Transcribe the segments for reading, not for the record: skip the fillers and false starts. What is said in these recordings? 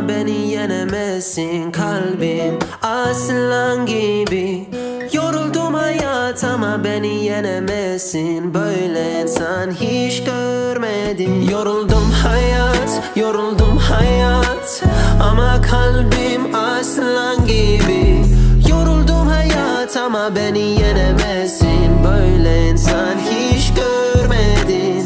ama beni yenemezsin. Kalbim aslan gibi. Yoruldum hayat ama beni yenemezsin. Böyle insan hiç görmedim. Yoruldum hayat ama kalbim aslan gibi. Yoruldum hayat ama beni yenemezsin. Böyle insan hiç görmedin.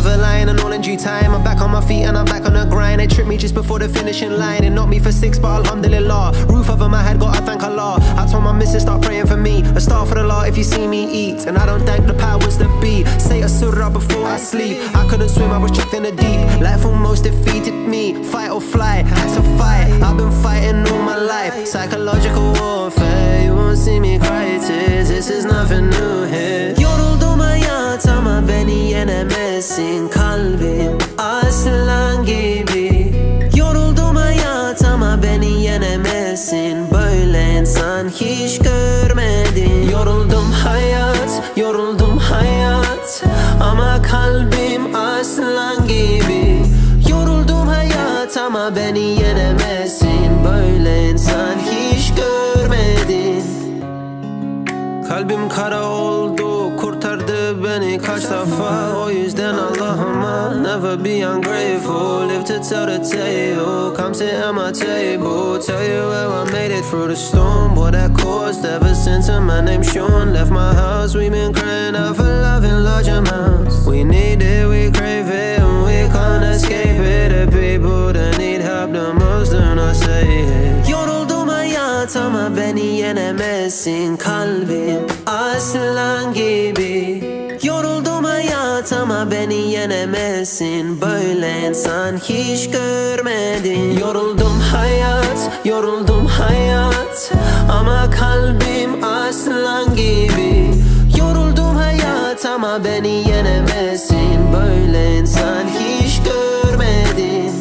Line and all in due time. I'm back on my feet and I'm back on the grind. They tripped me just before the finishing line. It knocked me for 6, but alhamdulillah. Roof over my head, gotta thank Allah. I told my missus start praying for me. A star for the law if you see me eat. And I don't thank the powers that be. Say a surah before I sleep. I couldn't swim, I was trapped in the deep. Life almost defeated me. Fight or flight, had to fight. I've been fighting all my life. Psychological warfare. You won't see me cry tears. This is nothing new here. Yoruldum hayat ama beni yenemezsin. Kalbim aslan gibi. Yoruldum hayat ama beni yenemezsin. Böyle insan hiç görmedin. Yoruldum hayat ama kalbim aslan gibi. Yoruldum hayat ama beni yenemezsin. Böyle insan hiç görmedin. Kalbim kara oldu, kurtardı beni kaç defa. O yüzden Allah'ıma never be ungrateful. Live to tell the tale, come sit at my table. Tell you how I made it through the storm. What that caused ever since my name's Sean. Left my house, we've been crying out for love in large amounts. We need it, we crave it, and we can't escape it. The people that need help the most do not say it. Yoruldum hayat ama beni yenemezsin. Kalbim aslan gibi. Yoruldum hayat ama beni yenemezsin. Böyle insan hiç görmedin. Yoruldum hayat ama kalbim aslan gibi. Yoruldum hayat ama beni yenemezsin. Böyle insan hiç görmedin.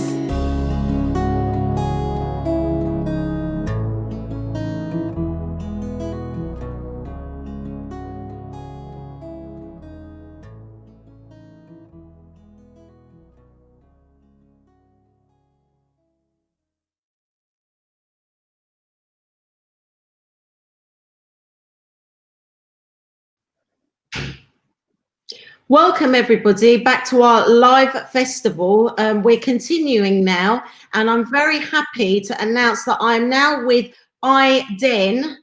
Welcome everybody back to our live festival. We're continuing now, and I'm very happy to announce that I'm now with Ayden.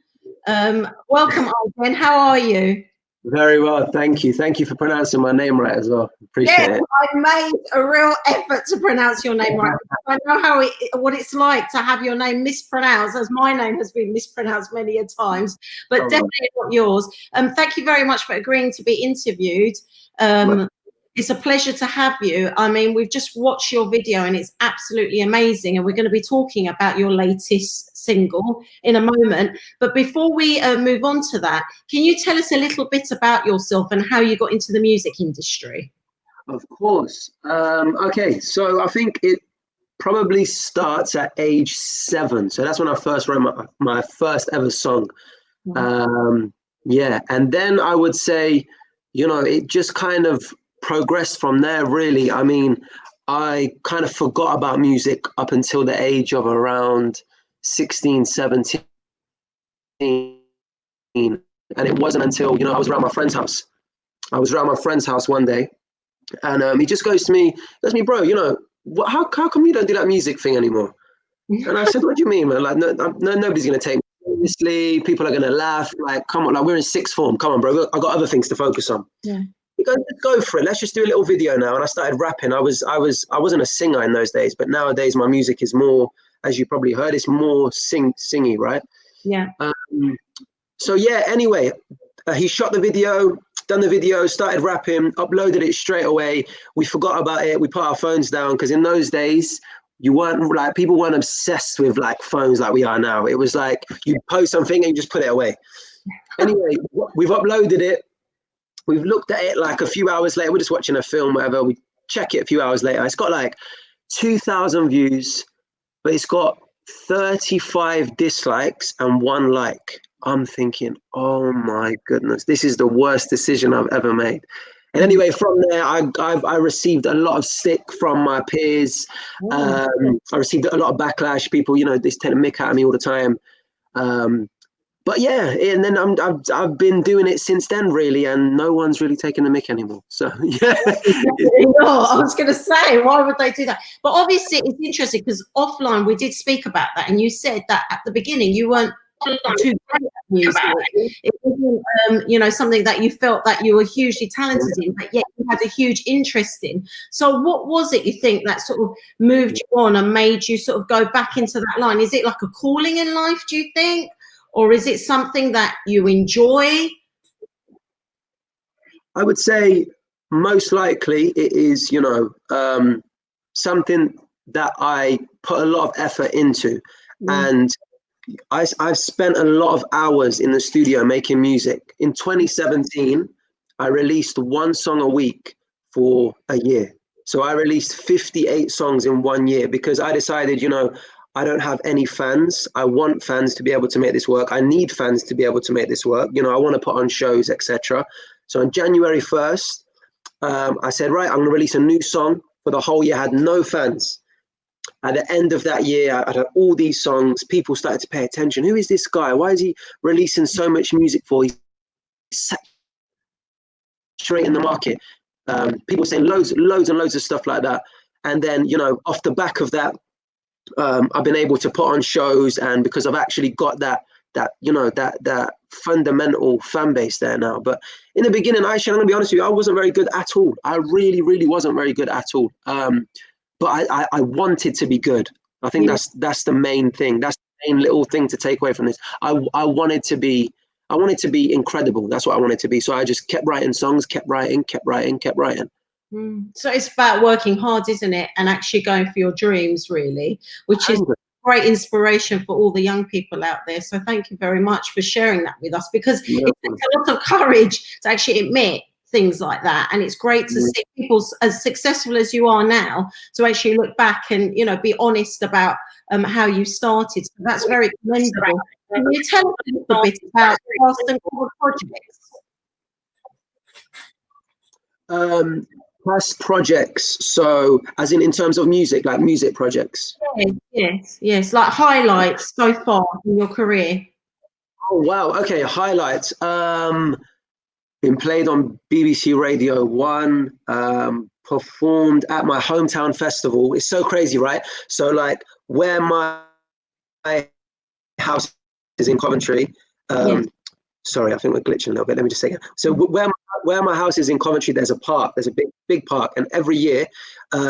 Welcome Ayden, how are you? Very well, thank you. Thank you for pronouncing my name right as well. Appreciate it. I made a real effort to pronounce your name right. I know what it's like to have your name mispronounced, as my name has been mispronounced many a times, but definitely not yours. Thank you very much for agreeing to be interviewed. It's a pleasure to have you. I mean, we've just watched your video and it's absolutely amazing. And we're going to be talking about your latest single in a moment. But before we move on to that, can you tell us a little bit about yourself and how you got into the music industry? Of course. Okay, so I think it probably starts at age 7. So that's when I first wrote my first ever song. Yeah, and then I would say, you know, it just kind of progressed from there, really. I mean, I kind of forgot about music up until the age of around 16, 17. And it wasn't until, you know, I was around my friend's house. I was around my friend's house one day, and he just goes to me, bro, you know, how come you don't do that music thing anymore? And I said, what do you mean, man? Like, no, nobody's going to take me seriously. People are going to laugh. Like, come on, like, we're in sixth form. Come on, bro. I got other things to focus on. Yeah. He goes, let's go for it. Let's just do a little video now. And I started rapping. I wasn't a singer in those days, but nowadays my music is more, as you probably heard, it's more singy, right? Yeah. So yeah, anyway, he shot the video, done the video, started rapping, uploaded it straight away. We forgot about it. We put our phones down because in those days, people weren't obsessed with like phones like we are now. It was like you post something and you just put it away. Anyway, we've uploaded it. We've looked at it like a few hours later. We're just watching a film, whatever. We check it a few hours later. It's got like 2,000 views, but it's got 35 dislikes and 1 like. I'm thinking, oh my goodness, this is the worst decision I've ever made. And anyway, from there, I received a lot of stick from my peers. I received a lot of backlash. People, you know, they tend to mick at me all the time. But yeah, and then I've been doing it since then, really, and no one's really taking the mick anymore. So yeah. No, I was going to say, why would they do that? But obviously, it's interesting because offline we did speak about that, and you said that at the beginning you weren't too great at music. It wasn't, you know, something that you felt that you were hugely talented in, but yet you had a huge interest in. So, what was it you think that sort of moved you on and made you sort of go back into that line? Is it like a calling in life? Do you think? Or is it something that you enjoy? I would say most likely it is, you know, something that I put a lot of effort into. And I've spent a lot of hours in the studio making music. In 2017, I released one song a week for a year. So I released 58 songs in 1 year because I decided, you know, I don't have any fans. I want fans to be able to make this work. I need fans to be able to make this work. You know, I want to put on shows, etc. So on January 1st, I said, right, I'm going to release a new song for the whole year. I had no fans. At the end of that year, I had all these songs. People started to pay attention. Who is this guy? Why is he releasing so much music for? He's saturating the market. People saying loads and loads of stuff like that. And then, you know, off the back of that, I've been able to put on shows, and because I've actually got that you know that fundamental fan base there now. But in the beginning, I'm going to be honest with you, I wasn't very good at all. I really wasn't very good at all. But I wanted to be good. I think that's the main thing. That's the main little thing to take away from this. I wanted to be incredible. That's what I wanted to be. So I just kept writing songs, kept writing. So it's about working hard, isn't it? And actually going for your dreams, really, which is great inspiration for all the young people out there. So thank you very much for sharing that with us, because it takes a lot of courage to actually admit things like that. And it's great to see people as successful as you are now to actually look back and, you know, be honest about how you started. So that's very commendable. Can you tell us a little bit about past and current projects? Past projects, so as in terms of music, like music projects. Yes, like highlights so far in your career. Oh wow, okay, highlights. Been played on BBC Radio 1, performed at my hometown festival. It's so crazy, right? So like where my house is in Coventry, sorry, I think we're glitching a little bit. Let me just say it. So where my house is in Coventry, there's a park. There's a big park, and every year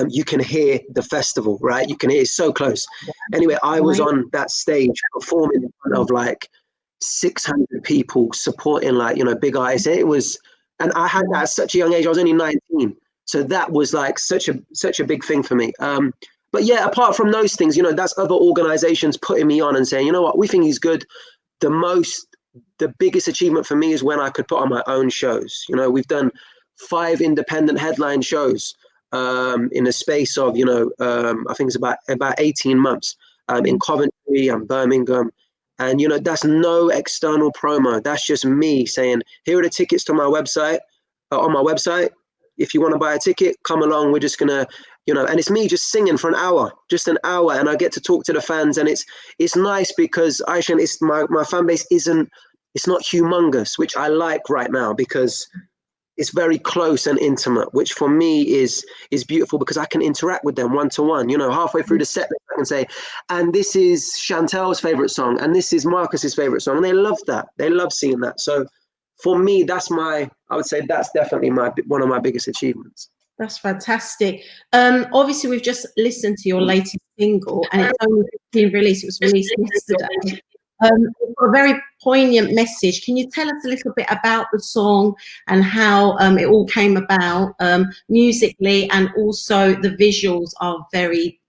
you can hear the festival, right? You can hear, it's so close. Anyway, I was on that stage performing in front of like 600 people supporting, like, you know, big artists. It was, and I had that at such a young age. I was only 19, so that was like such a big thing for me. But yeah, apart from those things, you know, that's other organizations putting me on and saying, you know what, we think he's good. The biggest achievement for me is when I could put on my own shows. You know, we've done 5 independent headline shows in a space of, you know, I think it's about 18 months in Coventry and Birmingham. And, you know, that's no external promo. That's just me saying, here are the tickets to my website, on my website. If you want to buy a ticket, come along. We're just going to, you know, and it's me just singing for an hour, and I get to talk to the fans. And it's nice because Aysen, it's my fan base it's not humongous, which I like right now, because it's very close and intimate, which for me is beautiful, because I can interact with them one-to-one. You know, halfway through the set, I can say, and this is Chantel's favorite song, and this is Marcus's favorite song, and they love that. They love seeing that. So for me, I would say that's definitely one of my biggest achievements. That's fantastic. Obviously, we've just listened to your latest single, and it's only been released. It was released yesterday. It's got a very poignant message. Can you tell us a little bit about the song and how it all came about musically, and also the visuals are very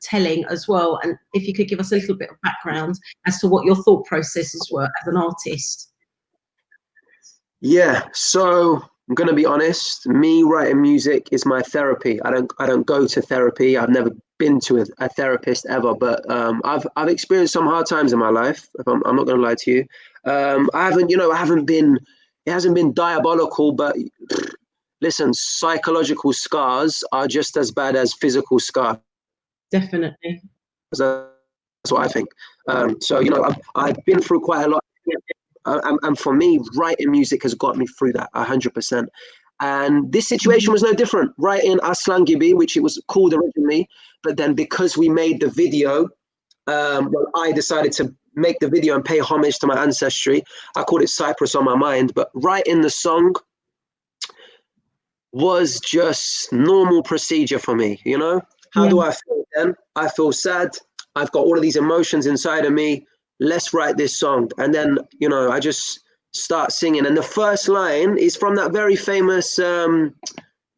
telling as well. And if you could give us a little bit of background as to what your thought processes were as an artist. Yeah, so I'm gonna be honest. Me writing music is my therapy. I don't go to therapy. I've never been to a therapist ever, but I've experienced some hard times in my life. I'm not gonna lie to you. It hasn't been diabolical, but listen, psychological scars are just as bad as physical scars. Definitely. That's what I think. So, you know, I've been through quite a lot. And for me, writing music has got me through that 100%. And this situation was no different. Writing Aslan Gibi, which it was called originally, but then because we made the video, well, I decided to make the video and pay homage to my ancestry. I called it Cyprus on My Mind. But writing the song was just normal procedure for me, you know? How do I feel then? I feel sad. I've got all of these emotions inside of me. Let's write this song. And then, you know, I just start singing. And the first line is from that very famous,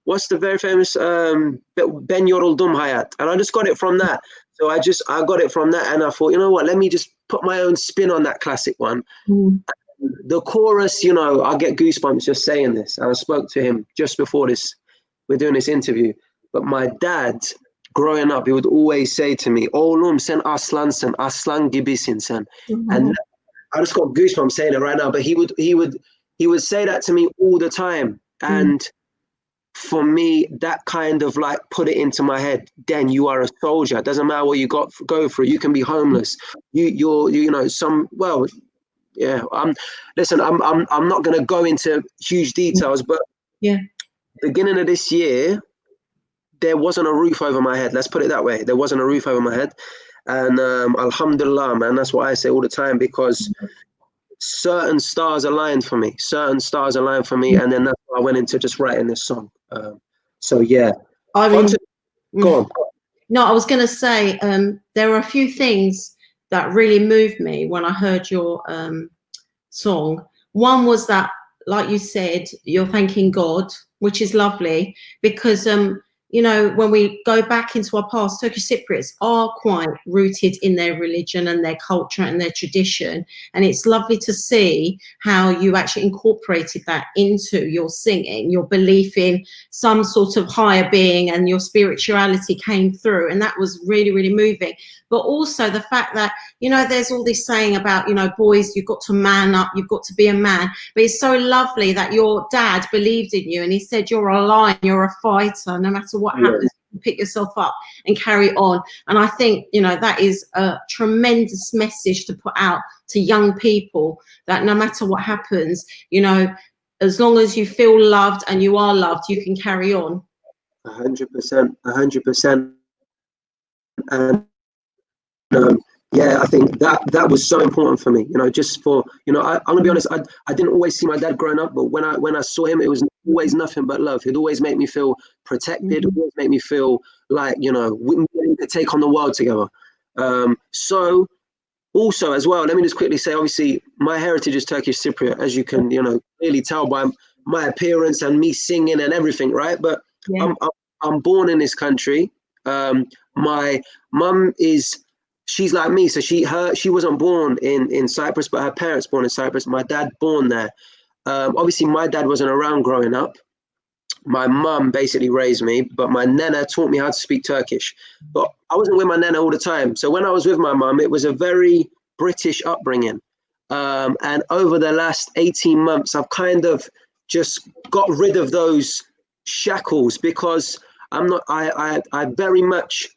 what's the very famous Ben Yoruldum Hayat? And I just got it from that. So I got it from that. And I thought, you know what, let me just put my own spin on that classic one. The chorus, you know, I get goosebumps just saying this. I spoke to him just before this, we're doing this interview. But my dad, growing up, he would always say to me, "Oğlum sen aslansın, aslan gibisin sen." And I just got goosebumps saying it right now. But he would say that to me all the time. And for me, that kind of like put it into my head. Then you are a soldier. It doesn't matter what you go through. You can be homeless. You know, yeah. Listen, I'm not gonna go into huge details, but beginning of this year, there wasn't a roof over my head. Let's put it that way. There wasn't a roof over my head. And alhamdulillah, man, that's what I say all the time, because certain stars aligned for me. And then that's why I went into just writing this song. So yeah. I mean, go on. No, I was going to say, there are a few things that really moved me when I heard your song. One was that, like you said, you're thanking God, which is lovely, because you know, when we go back into our past, Turkish Cypriots are quite rooted in their religion and their culture and their tradition. And it's lovely to see how you actually incorporated that into your singing, your belief in some sort of higher being, and your spirituality came through. And that was really, really moving. But also the fact that, you know, there's all this saying about, you know, boys, you've got to man up, you've got to be a man. But it's so lovely that your dad believed in you and he said, you're a lion, you're a fighter, no matter what happens, you pick yourself up and carry on. And I think, you know, that is a tremendous message to put out to young people, that no matter what happens, you know, as long as you feel loved and you are loved, you can carry on. 100%. And yeah, I think that was so important for me, you know, just for, you know, I'm gonna be honest, I didn't always see my dad growing up, but when I saw him, it was always nothing but love. He'd always make me feel protected, always make me feel like, you know, we could take on the world together. So also as well, let me just quickly say, obviously my heritage is Turkish Cypriot, as you can, you know, clearly tell by my appearance and me singing and everything, right? But I'm born in this country. My mum she's like me, so she wasn't born in Cyprus, but her parents born in Cyprus. My dad born there. Obviously, my dad wasn't around growing up. My mum basically raised me, but my nana taught me how to speak Turkish. But I wasn't with my nana all the time. So when I was with my mum, it was a very British upbringing. And over the last 18 months, I've kind of just got rid of those shackles, because I very much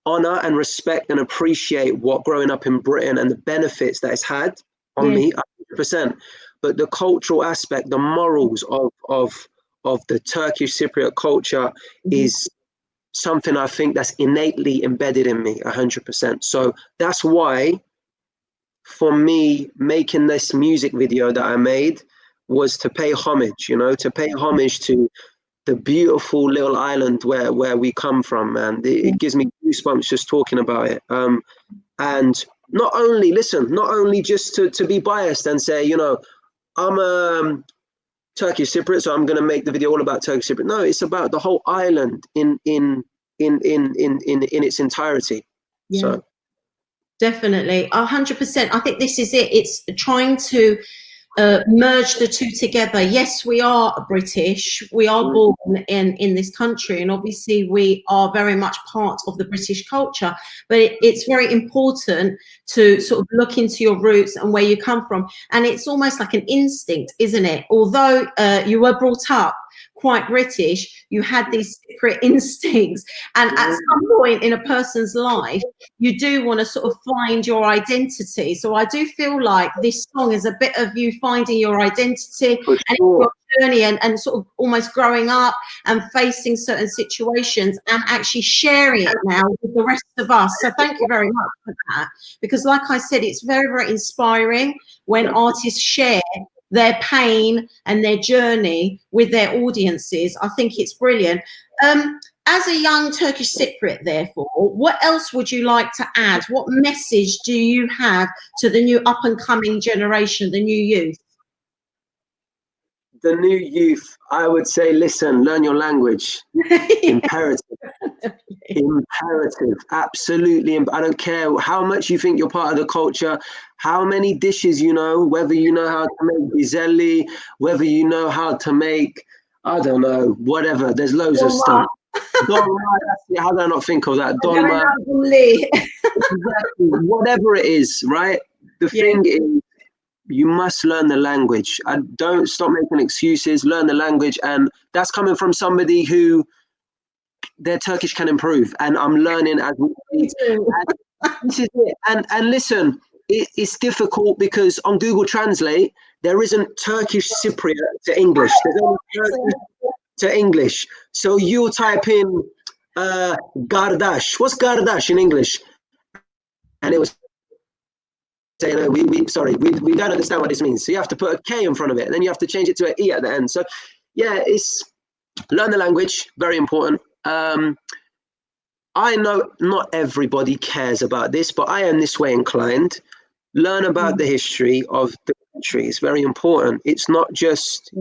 honor and respect and appreciate what growing up in Britain and the benefits that it's had on me, 100%. But the cultural aspect, the morals of the Turkish Cypriot culture is something I think that's innately embedded in me, 100%. So that's why, for me, making this music video that I made was to pay homage, you know, to pay homage to the beautiful little island where we come from, man. It gives me goosebumps just talking about it. And not only just to be biased and say, you know, I'm Turkish Cypriot, so I'm going to make the video all about Turkish Cypriot. No, it's about the whole island in its entirety. Yeah. So definitely, 100%. I think this is it. It's trying to merge the two together. Yes, we are British. We are born in this country, and obviously we are very much part of the British culture. But it's very important to sort of look into your roots and where you come from. And it's almost like an instinct, isn't it? Although you were brought up quite British, you had these Cypriot instincts, and at some point in a person's life, you do want to sort of find your identity. So I do feel like this song is a bit of you finding your identity and your journey, and sort of almost growing up and facing certain situations and actually sharing it now with the rest of us. So thank you very much for that, because like I said, it's very, very inspiring when artists share their pain and their journey with their audiences. I think it's brilliant. As a young Turkish Cypriot, therefore, what else would you like to add? What message do you have to the new up-and-coming generation, the new youth? The new youth, I would say, listen, learn your language. Imperative. Imperative. Absolutely. I don't care how much you think you're part of the culture, how many dishes you know, whether you know how to make bizelli, whether you know how to make, I don't know, whatever. There's loads of stuff. Dolma, how did I not think of that? Dolma. Exactly. Whatever it is, right? The thing is, you must learn the language. And don't stop making excuses. Learn the language, and that's coming from somebody who their Turkish can improve. And I'm learning as we speak. This is it. And listen, it's difficult because on Google Translate there isn't Turkish Cypriot to English. There's only Turkish to English. So you'll type in Gardash. What's Gardash in English? And it was saying, we don't understand what this means. So you have to put a K in front of it, and then you have to change it to an E at the end. So yeah, it's learn the language, very important. I know not everybody cares about this, but I am this way inclined. Learn about the history of the country. It's very important. It's not just,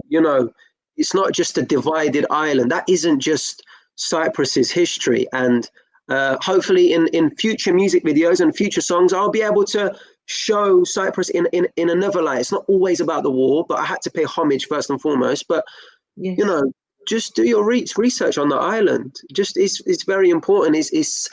it's not just a divided island. That isn't just Cyprus's history. And hopefully in future music videos and future songs, I'll be able to show Cyprus in another light. It's not always about the war, but I had to pay homage first and foremost. But, just do your research on the island. Just it's very important. It's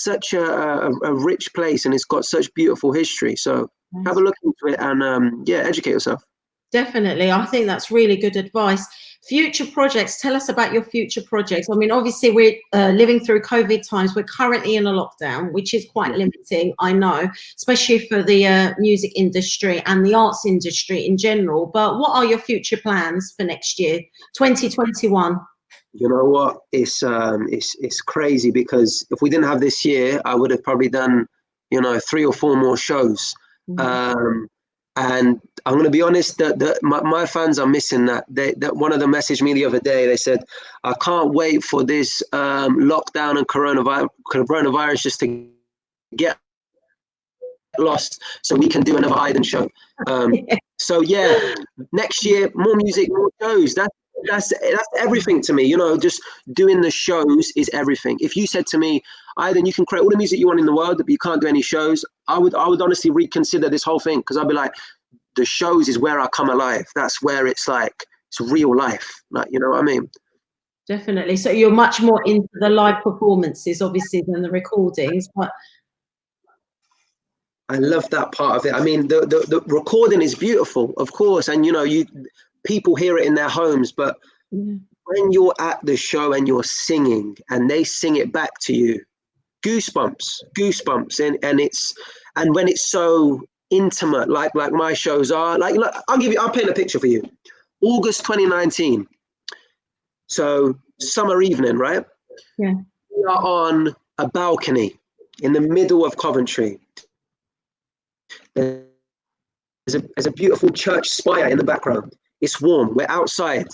such a rich place, and it's got such beautiful history. So have a look into it and educate yourself. Definitely. I think that's really good advice. Future projects. Tell us about your future projects. I mean, obviously we're living through COVID times. We're currently in a lockdown, which is quite limiting, I know, especially for the music industry and the arts industry in general. But what are your future plans for next year, 2021? You know what? It's crazy, because if we didn't have this year, I would have probably done, 3 or 4 more shows. And I'm going to be honest, that my fans are missing that. That one of them messaged me the other day. They said, I can't wait for this lockdown and coronavirus just to get lost so we can do another Eyeden show. So yeah, next year, more music, more shows. That's everything to me. Just doing the shows is everything. If you said to me, Eyeden, you can create all the music you want in the world, but you can't do any shows, I would honestly reconsider this whole thing, because I'd be like, the shows is where I come alive. That's where it's like, it's real life. Like, you know what I mean? Definitely. So you're much more into the live performances, obviously, than the recordings. But I love that part of it. I mean, the recording is beautiful, of course, and people hear it in their homes, but when you're at the show and you're singing and they sing it back to you, goosebumps, and when it's so intimate, like my shows are, like I'll paint a picture for you. August 2019, so summer evening, right? Yeah, we are on a balcony in the middle of Coventry. There's a beautiful church spire in the background. It's warm. We're outside.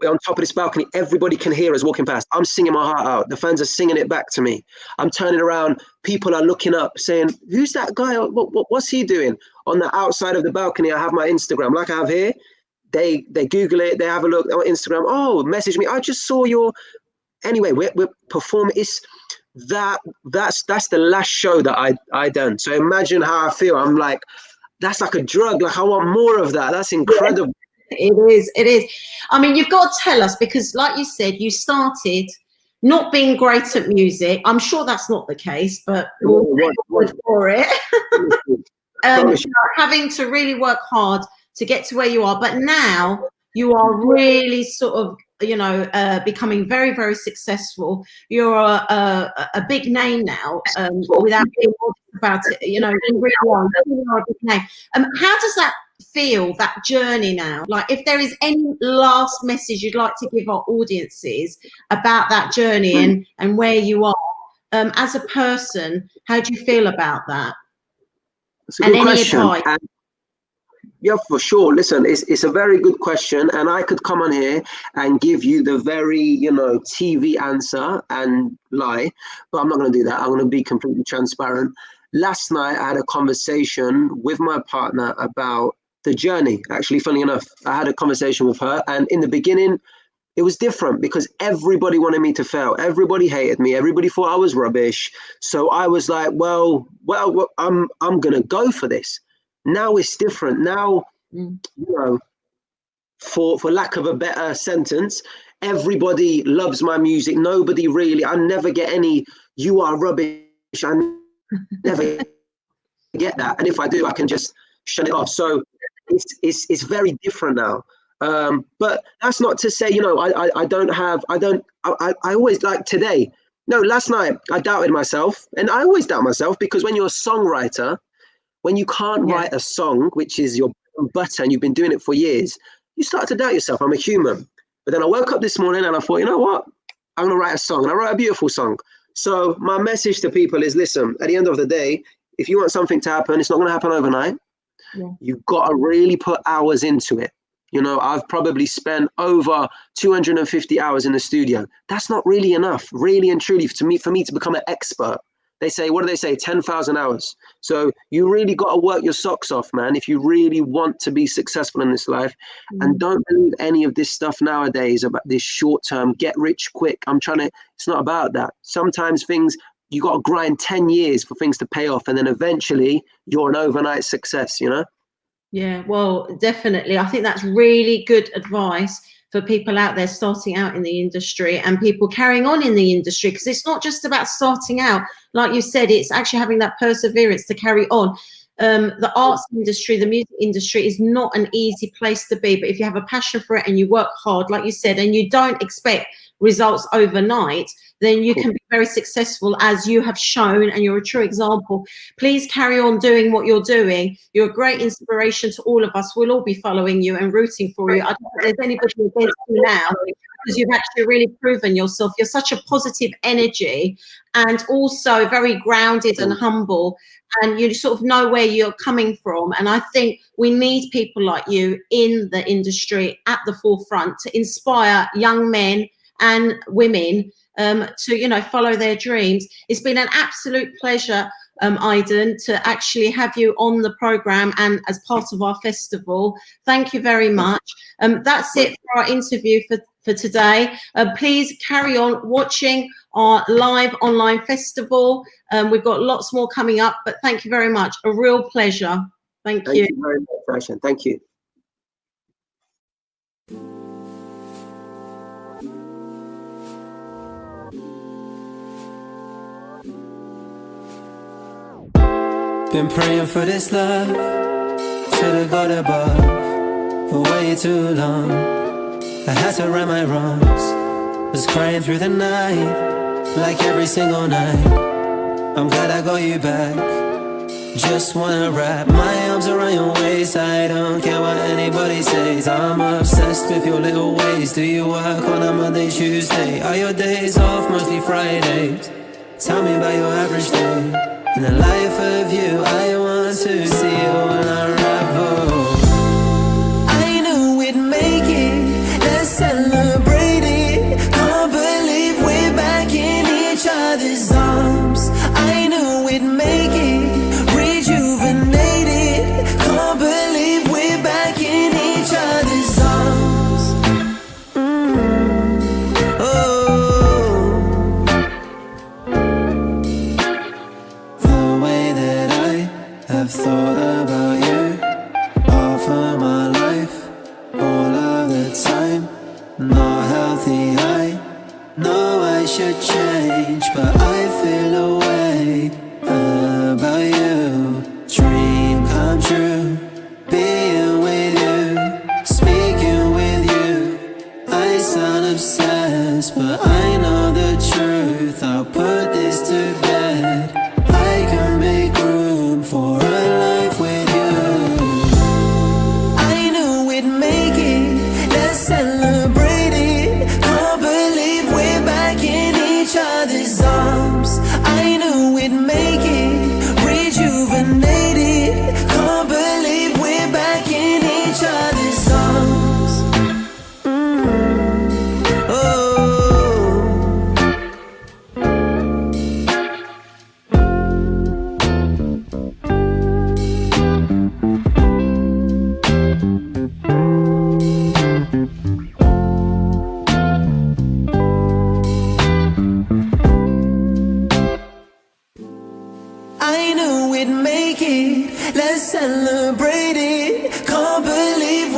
We're on top of this balcony. Everybody can hear us walking past. I'm singing my heart out. The fans are singing it back to me. I'm turning around. People are looking up saying, who's that guy? What's he doing? On the outside of the balcony, I have my Instagram, like I have here. They Google it. They have a look on Instagram. Oh, message me. I just saw your... Anyway, we're performing. That's the last show that I done. So imagine how I feel. I'm like, that's like a drug. Like, I want more of that. That's incredible. It is. I mean, you've got to tell us, because like you said, you started not being great at music. I'm sure that's not the case, but we'll wait for it. Having to really work hard to get to where you are. But now you are really sort of becoming very, very successful. You're a big name now, without being modest about it. You really are a big name. How does that feel, that journey now? Like, if there is any last message you'd like to give our audiences about that journey and where you are as a person, how do you feel about that? It's a good question. Yeah, for sure. Listen, it's a very good question, and I could come on here and give you the very, TV answer and lie, but I'm not going to do that. I'm going to be completely transparent. Last night, I had a conversation with my partner about the journey. Actually, funny enough, I had a conversation with her, and in the beginning, it was different because everybody wanted me to fail. Everybody hated me. Everybody thought I was rubbish. So I was like, well, I'm going to go for this. Now it's different. Now, for lack of a better sentence, everybody loves my music. Nobody really, I never get any, you are rubbish. I never get that. And if I do, I can just shut it off. So it's very different now. But that's not to say, I always, like today. No, last night I doubted myself, and I always doubt myself because when you're a songwriter, when you can't write a song, which is your butter, and you've been doing it for years, you start to doubt yourself. I'm a human. But then I woke up this morning and I thought, you know what? I'm going to write a song. And I wrote a beautiful song. So my message to people is, listen, at the end of the day, if you want something to happen, it's not going to happen overnight. Yeah. You've got to really put hours into it. I've probably spent over 250 hours in the studio. That's not really enough, really and truly, for me to become an expert. They say, what do they say? 10,000 hours. So you really got to work your socks off, man, if you really want to be successful in this life. And don't believe any of this stuff nowadays about this short term, get rich quick. It's not about that. Sometimes you got to grind 10 years for things to pay off. And then eventually you're an overnight success, Yeah, well, definitely. I think that's really good advice for people out there starting out in the industry and people carrying on in the industry, because it's not just about starting out. Like you said, it's actually having that perseverance to carry on. The arts industry, the music industry is not an easy place to be, but if you have a passion for it and you work hard, like you said, and you don't expect results overnight, then you can be very successful, as you have shown, and you're a true example. Please carry on doing what you're doing. You're a great inspiration to all of us. We'll all be following you and rooting for you. I don't think there's anybody against you now, because you've actually really proven yourself. You're such a positive energy and also very grounded and humble, and you sort of know where you're coming from. And I think we need people like you in the industry at the forefront to inspire young men and women to follow their dreams. It's been an absolute pleasure, Ayden, to actually have you on the program and as part of our festival. Thank you very much. That's it for our interview for today. Please carry on watching our live online festival. We've got lots more coming up, but thank you very much. A real pleasure. Thank you. Thank you very much, Aysen. Thank you. Been praying for this love to the God above for way too long. I had to right my wrongs, was crying through the night, like every single night. I'm glad I got you back. Just wanna wrap my arms around your waist. I don't care what anybody says. I'm obsessed with your little ways. Do you work on a Monday, Tuesday? Are your days off mostly Fridays? Tell me about your average day. In the life of you, I want to see it all unravel. I knew we'd make it, let's celebrate it. Can't believe we're back in each other's arms. I knew we'd make it, rejuvenated. Can't believe we're back in each other's arms. I've thought about you all for my life, all of the time. Not healthy, I know I should change, but I feel a way about you. Dream come true, being with you, speaking with you. I sound too bad. I can't make room for a life with you. I knew we'd make it, let's celebrate it. Can't believe we're back in each other's arms. I knew we'd make it, rejuvenated. Can't believe we're back in each other's arms. Oh. I knew we'd make it, let's celebrate it. Can't believe